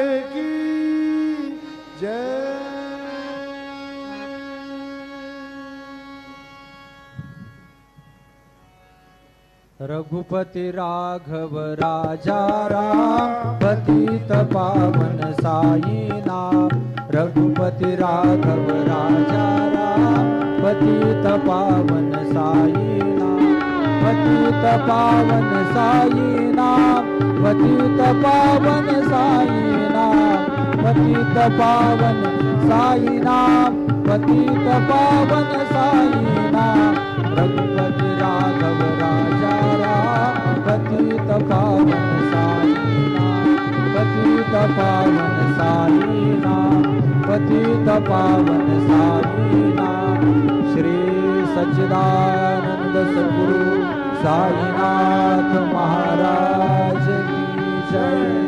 की जय। रघुपति राघव राजा राम पतित पावन साई नाम। रघुपति राघव राजा राम पतित पावन साई नाम। पतित पावन साई नाम। पतित पावन साई नाम। पतित पावन साई नाम। पतित पावन साई नाम। रघुपति राघव राजा राम पतित पावन साई नाम। पतित पावन साई नाम। पतित पावन साई नाम। श्री सच्चिदानंद सद्गुरु साईनाथ महाराज की जय।